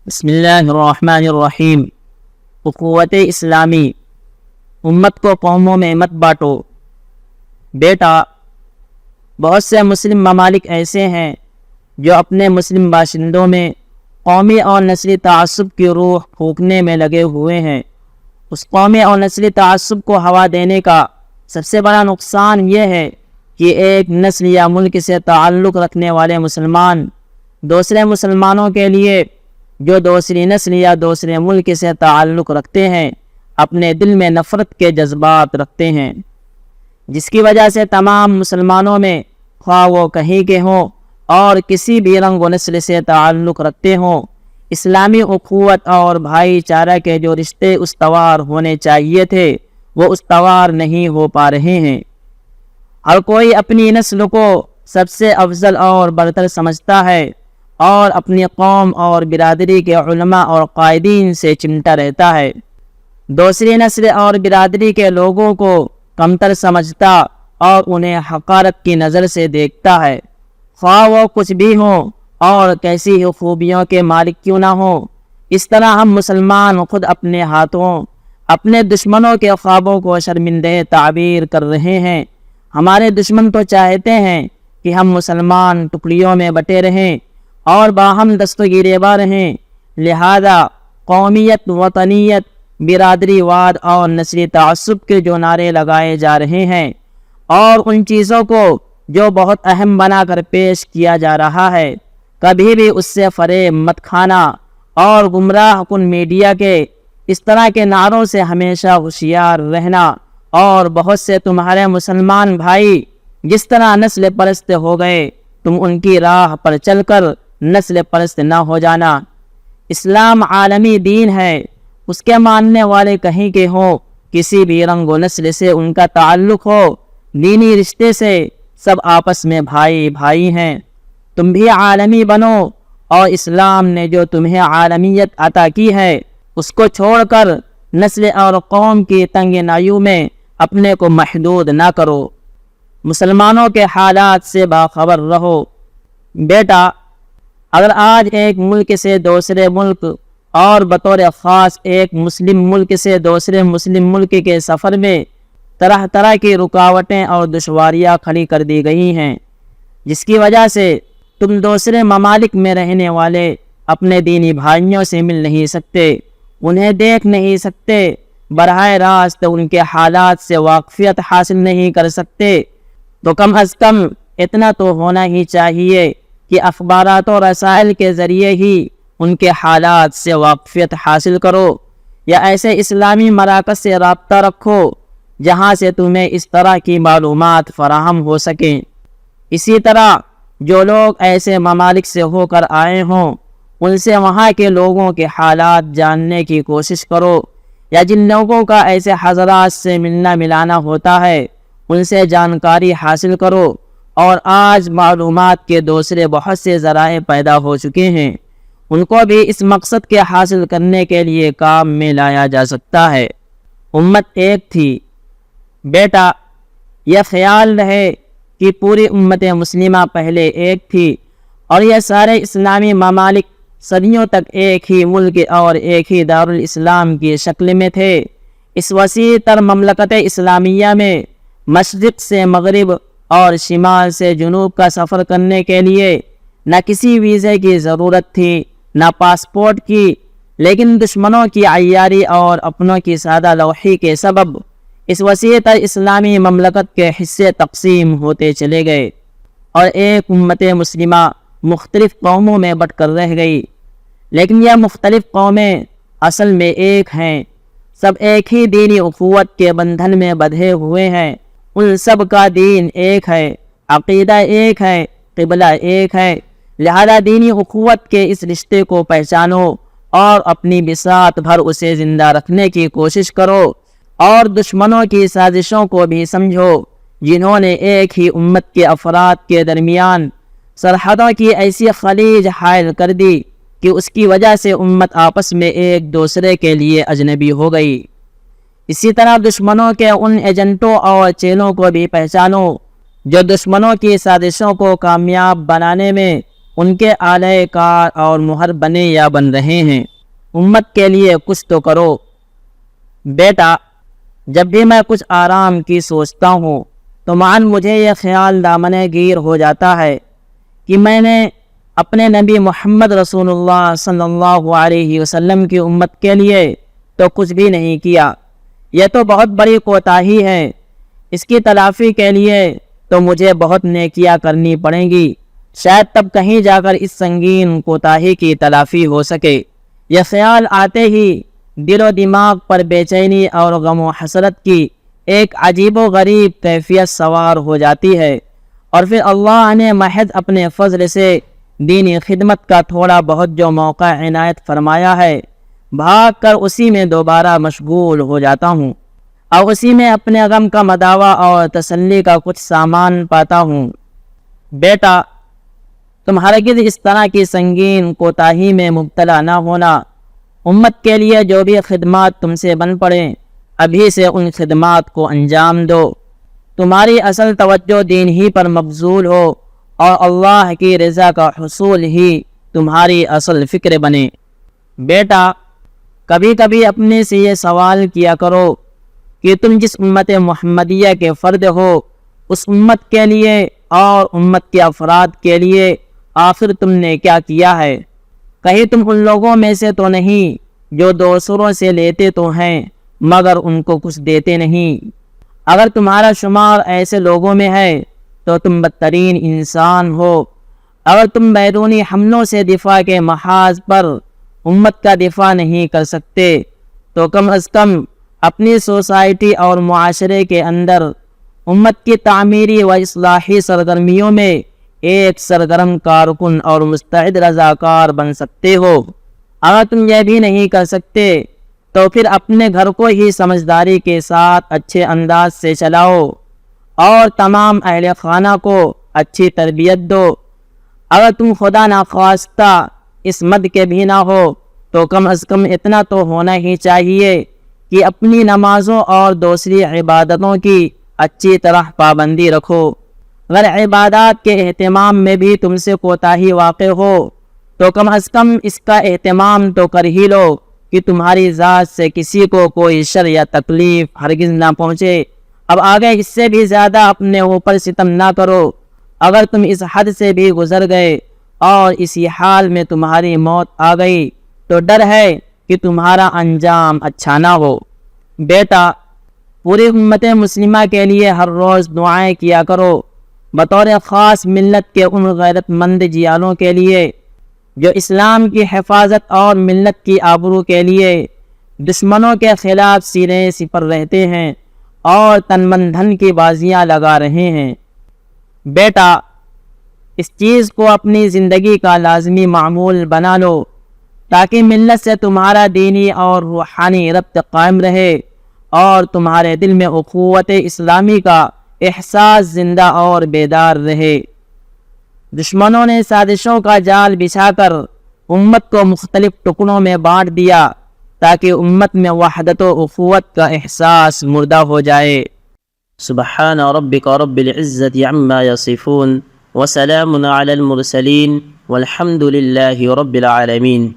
بسم اللہ الرحمن الرحیم۔ اخوت اسلامی، امت کو قوموں میں مت بانٹو۔ بیٹا، بہت سے مسلم ممالک ایسے ہیں جو اپنے مسلم باشندوں میں قومی اور نسلی تعصب کی روح پھونکنے میں لگے ہوئے ہیں۔ اس قومی اور نسلی تعصب کو ہوا دینے کا سب سے بڑا نقصان یہ ہے کہ ایک نسل یا ملک سے تعلق رکھنے والے مسلمان دوسرے مسلمانوں کے لیے جو دوسری نسل یا دوسرے ملک سے تعلق رکھتے ہیں اپنے دل میں نفرت کے جذبات رکھتے ہیں، جس کی وجہ سے تمام مسلمانوں میں خواہ وہ کہیں کے ہوں اور کسی بھی رنگ و نسل سے تعلق رکھتے ہوں، اسلامی اخوت اور بھائی چارہ کے جو رشتے استوار ہونے چاہیے تھے وہ استوار نہیں ہو پا رہے ہیں۔ ہر کوئی اپنی نسل کو سب سے افضل اور برتر سمجھتا ہے اور اپنی قوم اور برادری کے علماء اور قائدین سے چمٹا رہتا ہے، دوسری نسل اور برادری کے لوگوں کو کمتر سمجھتا اور انہیں حقارت کی نظر سے دیکھتا ہے، خواہ وہ کچھ بھی ہوں اور کیسی ہی خوبیوں کے مالک کیوں نہ ہوں۔ اس طرح ہم مسلمان خود اپنے ہاتھوں اپنے دشمنوں کے خوابوں کو شرمندہ تعبیر کر رہے ہیں۔ ہمارے دشمن تو چاہتے ہیں کہ ہم مسلمان ٹکڑیوں میں بٹے رہیں اور باہم دست و گریباں رہیں، لہذا قومیت، وطنیت، برادری واد اور نسلی تعصب کے جو نعرے لگائے جا رہے ہیں اور ان چیزوں کو جو بہت اہم بنا کر پیش کیا جا رہا ہے، کبھی بھی اس سے فریب مت کھانا اور گمراہ کن میڈیا کے اس طرح کے نعروں سے ہمیشہ ہوشیار رہنا۔ اور بہت سے تمہارے مسلمان بھائی جس طرح نسل پرست ہو گئے، تم ان کی راہ پر چل کر نسل پرست نہ ہو جانا۔ اسلام عالمی دین ہے، اس کے ماننے والے کہیں کے ہوں، کسی بھی رنگ و نسل سے ان کا تعلق ہو، دینی رشتے سے سب آپس میں بھائی بھائی ہیں۔ تم بھی عالمی بنو اور اسلام نے جو تمہیں عالمیت عطا کی ہے اس کو چھوڑ کر نسل اور قوم کی تنگنائیوں میں اپنے کو محدود نہ کرو، مسلمانوں کے حالات سے باخبر رہو۔ بیٹا، اگر آج ایک ملک سے دوسرے ملک اور بطور خاص ایک مسلم ملک سے دوسرے مسلم ملک کے سفر میں طرح طرح کی رکاوٹیں اور دشواریاں کھڑی کر دی گئی ہیں، جس کی وجہ سے تم دوسرے ممالک میں رہنے والے اپنے دینی بھائیوں سے مل نہیں سکتے، انہیں دیکھ نہیں سکتے، براہ راست ان کے حالات سے واقفیت حاصل نہیں کر سکتے، تو کم از کم اتنا تو ہونا ہی چاہیے کہ اخبارات و رسائل کے ذریعے ہی ان کے حالات سے واقفیت حاصل کرو، یا ایسے اسلامی مراکز سے رابطہ رکھو جہاں سے تمہیں اس طرح کی معلومات فراہم ہو سکیں۔ اسی طرح جو لوگ ایسے ممالک سے ہو کر آئے ہوں ان سے وہاں کے لوگوں کے حالات جاننے کی کوشش کرو، یا جن لوگوں کا ایسے حضرات سے ملنا ملانا ہوتا ہے ان سے جانکاری حاصل کرو۔ اور آج معلومات کے دوسرے بہت سے ذرائع پیدا ہو چکے ہیں، ان کو بھی اس مقصد کے حاصل کرنے کے لیے کام میں لایا جا سکتا ہے۔ امت ایک تھی۔ بیٹا، یہ خیال رہے کہ پوری امت مسلمہ پہلے ایک تھی اور یہ سارے اسلامی ممالک صدیوں تک ایک ہی ملک اور ایک ہی دارالاسلام کی شکل میں تھے۔ اس وسیع تر مملکت اسلامیہ میں مشرق سے مغرب اور شمال سے جنوب کا سفر کرنے کے لیے نہ کسی ویزے کی ضرورت تھی نہ پاسپورٹ کی، لیکن دشمنوں کی عیاری اور اپنوں کی سادہ لوحی کے سبب اس وسیع تر اسلامی مملکت کے حصے تقسیم ہوتے چلے گئے اور ایک امت مسلمہ مختلف قوموں میں بٹ کر رہ گئی۔ لیکن یہ مختلف قومیں اصل میں ایک ہیں، سب ایک ہی دینی اخوت کے بندھن میں بندھے ہوئے ہیں، ان سب کا دین ایک ہے، عقیدہ ایک ہے، قبلہ ایک ہے، لہذا دینی اخوت کے اس رشتے کو پہچانو اور اپنی بساط بھر اسے زندہ رکھنے کی کوشش کرو، اور دشمنوں کی سازشوں کو بھی سمجھو جنہوں نے ایک ہی امت کے افراد کے درمیان سرحدوں کی ایسی خلیج حائل کر دی کہ اس کی وجہ سے امت آپس میں ایک دوسرے کے لیے اجنبی ہو گئی۔ اسی طرح دشمنوں کے ان ایجنٹوں اور چیلوں کو بھی پہچانو جو دشمنوں کی سازشوں کو کامیاب بنانے میں ان کے آلۂ کار اور مہر بنے یا بن رہے ہیں۔ امت کے لیے کچھ تو کرو۔ بیٹا، جب بھی میں کچھ آرام کی سوچتا ہوں تو معاً مجھے یہ خیال دامنِ گیر ہو جاتا ہے کہ میں نے اپنے نبی محمد رسول اللہ صلی اللہ علیہ وسلم کی امت کے لیے تو کچھ بھی نہیں کیا۔ یہ تو بہت بڑی کوتاہی ہے۔ اس کی تلافی کے لیے تو مجھے بہت نیکیاں کرنی پڑیں گی، شاید تب کہیں جا کر اس سنگین کوتاہی کی تلافی ہو سکے۔ یہ خیال آتے ہی دل و دماغ پر بے چینی اور غم و حسرت کی ایک عجیب و غریب کیفیت سوار ہو جاتی ہے، اور پھر اللہ نے محض اپنے فضل سے دینی خدمت کا تھوڑا بہت جو موقع عنایت فرمایا ہے، بھاگ کر اسی میں دوبارہ مشغول ہو جاتا ہوں، اور اسی میں اپنے غم کا مداوع اور تسلی کا کچھ سامان پاتا ہوں۔ بیٹا، تم ہرگز اس طرح کی سنگین کوتاہی میں مبتلا نہ ہونا۔ امت کے لیے جو بھی خدمات تم سے بن پڑیں، ابھی سے ان خدمات کو انجام دو۔ تمہاری اصل توجہ دین ہی پر مبذول ہو، اور اللہ کی رضا کا حصول ہی تمہاری اصل فکر بنے۔ بیٹا، کبھی کبھی اپنے سے یہ سوال کیا کرو کہ تم جس امت محمدیہ کے فرد ہو، اس امت کے لیے اور امت کے افراد کے لیے آخر تم نے کیا کیا ہے؟ کہیں تم ان لوگوں میں سے تو نہیں جو دوسروں سے لیتے تو ہیں مگر ان کو کچھ دیتے نہیں؟ اگر تمہارا شمار ایسے لوگوں میں ہے تو تم بدترین انسان ہو۔ اگر تم بیرونی حملوں سے دفاع کے محاذ پر امت کا دفاع نہیں کر سکتے تو کم از کم اپنی سوسائٹی اور معاشرے کے اندر امت کی تعمیری و اصلاحی سرگرمیوں میں ایک سرگرم کارکن اور مستعد رضاکار بن سکتے ہو۔ اگر تم یہ بھی نہیں کر سکتے تو پھر اپنے گھر کو ہی سمجھداری کے ساتھ اچھے انداز سے چلاؤ اور تمام اہل خانہ کو اچھی تربیت دو۔ اگر تم خدا نخواستہ اس مد کے بھی نہ ہو تو کم از کم اتنا تو ہونا ہی چاہیے کہ اپنی نمازوں اور دوسری عبادتوں کی اچھی طرح پابندی رکھو۔ اگر عبادات کے اہتمام میں بھی تم سے کوتاہی واقع ہو تو کم از کم اس کا اہتمام تو کر ہی لو کہ تمہاری ذات سے کسی کو کوئی شر یا تکلیف ہرگز نہ پہنچے۔ اب آگے اس سے بھی زیادہ اپنے اوپر ستم نہ کرو۔ اگر تم اس حد سے بھی گزر گئے اور اسی حال میں تمہاری موت آ گئی تو ڈر ہے کہ تمہارا انجام اچھا نہ ہو۔ بیٹا، پوری امت مسلمہ کے لیے ہر روز دعائیں کیا کرو، بطور خاص ملت کے ان غیرت مند جیالوں کے لیے جو اسلام کی حفاظت اور ملت کی آبرو کے لیے دشمنوں کے خلاف سینے سپر رہتے ہیں اور تن من دھن کی بازیاں لگا رہے ہیں۔ بیٹا، اس چیز کو اپنی زندگی کا لازمی معمول بنا لو تاکہ ملت سے تمہارا دینی اور روحانی ربط قائم رہے اور تمہارے دل میں اخوت اسلامی کا احساس زندہ اور بیدار رہے۔ دشمنوں نے سازشوں کا جال بچھا کر امت کو مختلف ٹکڑوں میں بانٹ دیا تاکہ امت میں وحدت و اخوت کا احساس مردہ ہو جائے۔ سبحان ربک رب العزت عما یصفون وسلام علی المرسلین والحمد للہ رب العالمین۔